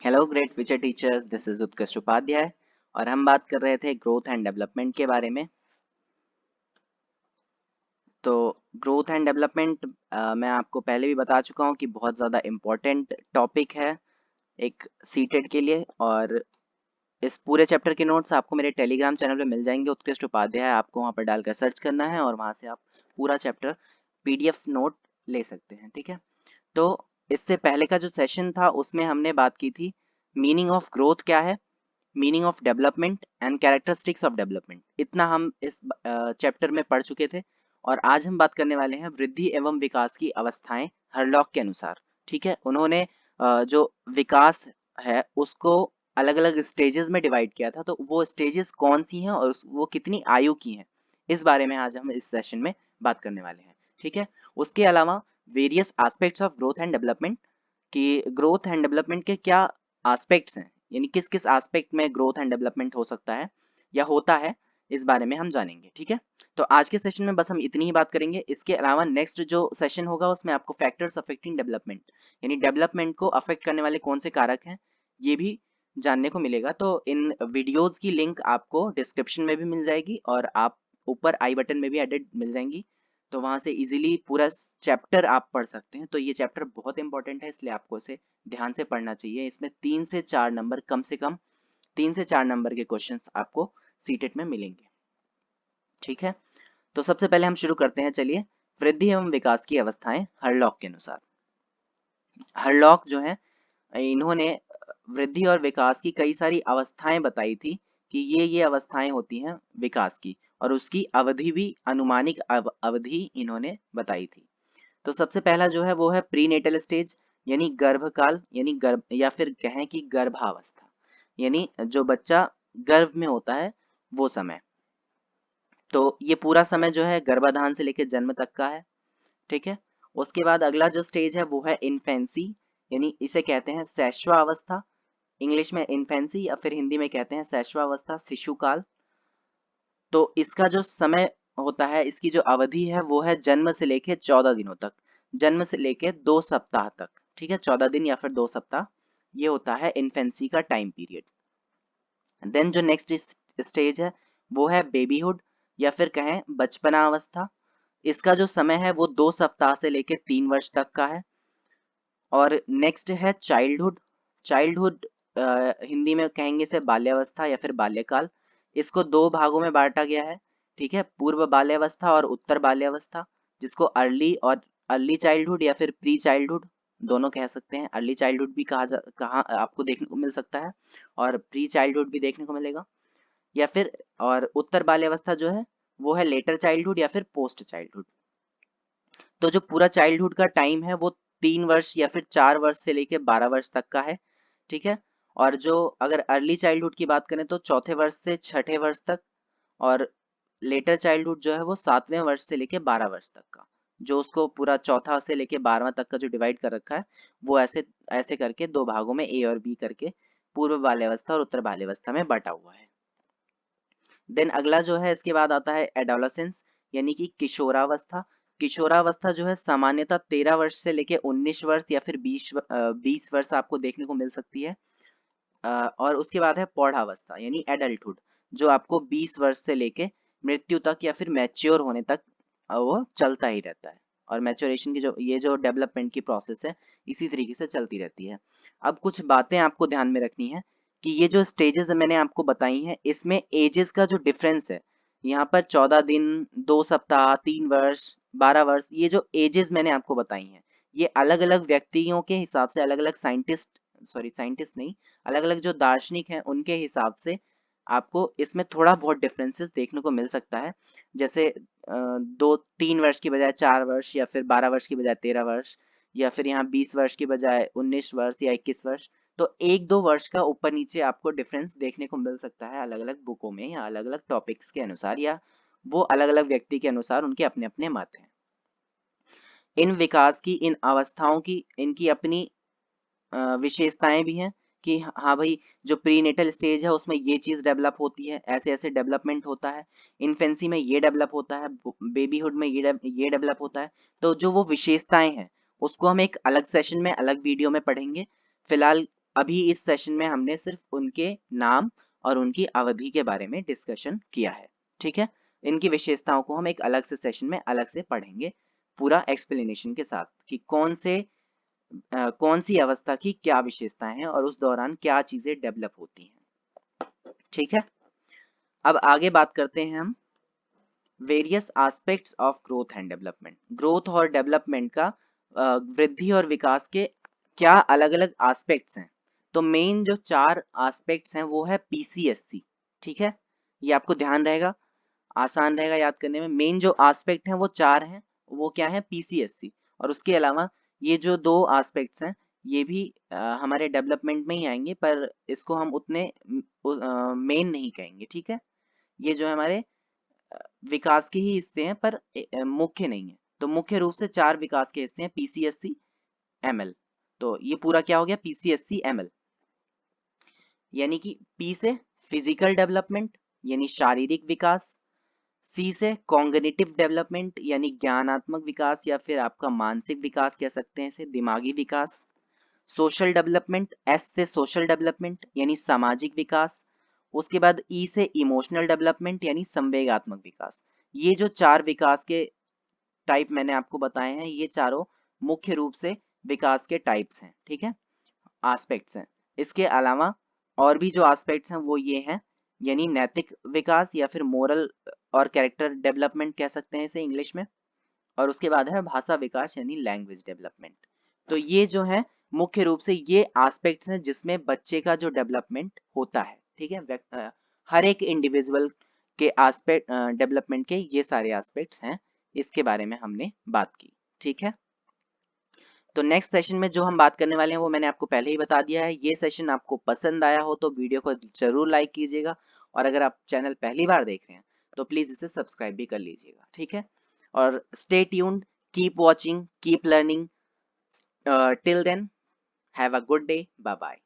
Hello great future teachers, this is उत्कृष्ट उपाध्याय और हम बात कर रहे थे ग्रोथ एंड डेवलपमेंट के बारे में। तो ग्रोथ एंड डेवलपमेंट मैं आपको पहले भी बता चुका हूँ कि बहुत ज़्यादा इम्पोर्टेंट टॉपिक है एक सीटेट के लिए। और इस पूरे चैप्टर के नोट्स आपको मेरे टेलीग्राम चैनल पे मिल जाएंगे, उत्कृष्ट उपाध्याय। आपको वहाँ पर डालकर सर्च करना है और वहाँ से आप पूरा चैप्टर पीडीएफ नोट ले सकते हैं। ठीक है, तो इससे पहले का जो सेशन था उसमें हमने बात की थी मीनिंग ऑफ ग्रोथ क्या है, meaning of development and characteristics of development. इतना हम इस चैप्टर में पढ़ चुके थे। और आज हम बात करने वाले हैं वृद्धि एवं विकास की अवस्थाएं हरलॉक के अनुसार। ठीक है, उन्होंने जो विकास है उसको अलग अलग स्टेजेस में डिवाइड किया था, तो वो स्टेजेस कौन सी हैं और वो कितनी आयु की हैं, इस बारे में आज हम इस सेशन में बात करने वाले हैं। ठीक है, उसके अलावा various aspects of growth and development कि ग्रोथ एंड डेवलपमेंट के क्या एस्पेक्ट्स हैं, यानी किस किस एस्पेक्ट में ग्रोथ एंड डेवलपमेंट हो सकता है या होता है, इस बारे में हम जानेंगे। ठीक है, तो आज के सेशन में बस हम इतनी ही बात करेंगे। इसके अलावा नेक्स्ट जो सेशन होगा उसमें आपको फैक्टर्स अफेक्टिंग डेवलपमेंट, यानी डेवलपमेंट को अफेक्ट करने वाले कौन से कारक हैं, ये भी जानने को मिलेगा। तो इन वीडियोस की लिंक आपको डिस्क्रिप्शन में भी मिल जाएगी और आप ऊपर आई बटन में भी एडेड मिल जाएंगी, तो वहां से इजीली पूरा चैप्टर आप पढ़ सकते हैं। तो ये चैप्टर बहुत इंपॉर्टेंट है, इसलिए आपको इसे ध्यान से पढ़ना चाहिए। इसमें 3 से 4 नंबर, कम से कम 3 से 4 नंबर के क्वेश्चंस आपको सीटेट में मिलेंगे। ठीक है, तो सबसे पहले हम शुरू करते हैं। चलिए, वृद्धि एवं विकास की अवस्थाएं हरलॉक के अनुसार। हरलॉक जो है, इन्होंने वृद्धि और विकास की कई सारी अवस्थाएं बताई थी कि ये अवस्थाएं होती हैं विकास की, और उसकी अवधि भी अनुमानिक अवधि इन्होंने बताई थी। तो सबसे पहला जो है वो है प्रीनेटल स्टेज, यानी गर्भकाल, यानी गर्भ या फिर कहें कि गर्भावस्था, यानी जो बच्चा गर्भ में होता है वो समय। तो ये पूरा समय जो है गर्भाधान से लेकर जन्म तक का है। ठीक है, उसके बाद अगला जो स्टेज है वो है इन्फेंसी, यानी इसे कहते हैं शैशवावस्था। इंग्लिश में इन्फेंसी या फिर हिंदी में कहते हैं शैशवावस्था, शिशुकाल। तो इसका जो समय होता है, इसकी जो अवधि है वो है जन्म से लेके 14 दिनों तक, जन्म से लेके 2 सप्ताह तक। ठीक है, 14 दिन या फिर 2 सप्ताह, ये होता है इन्फेंसी का टाइम पीरियड। देन जो नेक्स्ट स्टेज है वो है बेबीहुड या फिर कहें बचपना अवस्था। इसका जो समय है वो 2 सप्ताह से लेके 3 वर्ष तक का है। और नेक्स्ट है चाइल्डहुड। चाइल्डहुड हिंदी में कहेंगे इसे बाल्यावस्था या फिर बाल्यकाल। इसको 2 भागों में बांटा गया है। ठीक है, पूर्व बाल्यावस्था और उत्तर बाल्यावस्था, जिसको अर्ली चाइल्डहुड या फिर प्री चाइल्डहुड दोनों कह सकते हैं। अर्ली चाइल्डहुड भी कहा आपको देखने को मिल सकता है और प्री चाइल्डहुड भी देखने को मिलेगा। या फिर और उत्तर बाल्यावस्था जो है वो है लेटर चाइल्डहुड या फिर पोस्ट चाइल्डहुड। तो जो पूरा चाइल्डहुड का टाइम है वो 3 वर्ष या फिर 4 वर्ष से लेके 12 वर्ष तक का है। ठीक है, और जो अगर अर्ली चाइल्डहुड की बात करें तो चौथे वर्ष से छठे वर्ष तक, और लेटर चाइल्डहुड जो है वो 7वें वर्ष से लेके 12 वर्ष तक का। जो उसको पूरा चौथा से लेके 12वां तक का जो डिवाइड कर रखा है वो ऐसे ऐसे करके 2 भागों में ए और बी करके पूर्व बाल्यावस्था और उत्तर बाल्यावस्था में बांटा हुआ है। देन अगला जो है इसके बाद आता है एडोलसेंस, यानी कि किशोरावस्था। किशोरावस्था जो है सामान्यतः 13 वर्ष से लेके 19 वर्ष या फिर 20 वर्ष आपको देखने को मिल सकती है। और उसके बाद है पौढ़ावस्था यानी एडल्टहुड, जो आपको 20 वर्ष से लेके मृत्यु तक या फिर मैच्योर होने तक वो चलता ही रहता है। और मैच्योरेशन की जो डेवलपमेंट की प्रोसेस है इसी तरीके से चलती रहती है। अब कुछ बातें आपको ध्यान में रखनी है कि ये जो स्टेजेस मैंने आपको बताई हैं इसमें एजेस का जो डिफरेंस है, यहाँ पर 14 दिन, 2 सप्ताह, 3 वर्ष, 12 वर्ष, ये जो एजेस मैंने आपको बताई हैं ये अलग अलग व्यक्तियों के हिसाब से, अलग अलग साइंटिस्ट नहीं, अलग अलग जो दार्शनिक हैं उनके हिसाब से आपको इसमें थोड़ा बहुत डिफरेंसेस देखने को मिल सकता है। जैसे 2-3 वर्ष की बजाय 4 वर्ष, या फिर 12 वर्ष की बजाय 13 वर्ष, या फिर यहाँ 20 वर्ष की बजाय 19 वर्ष या 21 वर्ष। तो 1-2 वर्ष का ऊपर नीचे आपको डिफरेंस देखने को मिल सकता है अलग अलग बुकों में या अलग अलग टॉपिक्स के अनुसार, या वो अलग अलग व्यक्ति के अनुसार उनके अपने अपने मत हैं। इन विकास की, इन अवस्थाओं की, इनकी अपनी विशेषताएं भी हैं कि हाँ भाई, जो प्रीनेटल स्टेज है उसमें ये चीज डेवलप होती है, ऐसे ऐसे डेवलपमेंट होता है। इन्फेंसी में ये डेवलप होता है, बेबीहुड में ये डेवलप होता है। तो जो वो विशेषताएं हैं उसको हम एक अलग सेशन में, अलग वीडियो में पढ़ेंगे। फिलहाल अभी इस सेशन में हमने सिर्फ उनके नाम और उनकी अवधि के बारे में डिस्कशन किया है, ठीक है। इनकी विशेषताओं को हम एक अलग से सेशन में अलग से पढ़ेंगे, पूरा एक्सप्लेनेशन के साथ कि कौन सी अवस्था की क्या विशेषताएं हैं और उस दौरान क्या चीजें डेवलप होती हैं, ठीक है। अब आगे बात करते हैं हम various aspects of growth and development. Growth और डेवलपमेंट का वृद्धि और विकास के क्या अलग अलग एस्पेक्ट्स हैं। तो मेन जो 4 एस्पेक्ट्स हैं वो है पीसीएससी, ठीक है। ये आपको ध्यान रहेगा, आसान रहेगा याद करने में। मेन जो एस्पेक्ट हैं वो 4 हैं, वो क्या है, पीसीएससी। और उसके अलावा ये जो 2 एस्पेक्ट्स हैं ये भी हमारे डेवलपमेंट में ही आएंगे, पर इसको हम उतने मेन नहीं कहेंगे, ठीक है। ये जो है हमारे विकास के ही हिस्से हैं, पर मुख्य नहीं है। तो मुख्य रूप से 4 विकास के हिस्से हैं, पीसीएससी, एमएल। तो ये पूरा क्या हो गया, पीसीएससी एमएल। यानी कि पी से फिजिकल डेवलपमेंट यानी शारीरिक विकास, सी से कॉग्निटिव डेवलपमेंट यानी ज्ञानात्मक विकास या फिर आपका मानसिक विकास कह सकते हैं इसे, दिमागी विकास। सोशल डेवलपमेंट, एस से सोशल डेवलपमेंट यानी सामाजिक विकास। उसके बाद ई से इमोशनल डेवलपमेंट यानी संवेगात्मक विकास। ये जो 4 विकास के टाइप मैंने आपको बताए हैं, ये चारों मुख्य रूप से विकास के टाइप्स हैं, ठीक है, एस्पेक्ट्स हैं। इसके अलावा और भी जो एस्पेक्ट्स हैं वो ये हैं, यानी नैतिक विकास या फिर मोरल और कैरेक्टर डेवलपमेंट कह सकते हैं इसे इंग्लिश में। और उसके बाद है भाषा विकास यानी लैंग्वेज डेवलपमेंट। तो ये जो है मुख्य रूप से ये एस्पेक्ट्स हैं जिसमें बच्चे का जो डेवलपमेंट होता है, ठीक है। हर एक इंडिविजुअल के एस्पेक्ट डेवलपमेंट के ये सारे एस्पेक्ट्स हैं, इसके बारे में हमने बात की, ठीक है। तो नेक्स्ट सेशन में जो हम बात करने वाले हैं वो मैंने आपको पहले ही बता दिया है। ये सेशन आपको पसंद आया हो तो वीडियो को जरूर लाइक कीजिएगा, और अगर आप चैनल पहली बार देख रहे हैं तो प्लीज इसे सब्सक्राइब भी कर लीजिएगा, ठीक है। और stay tuned, keep watching, keep learning. Till then, have a good day, bye bye.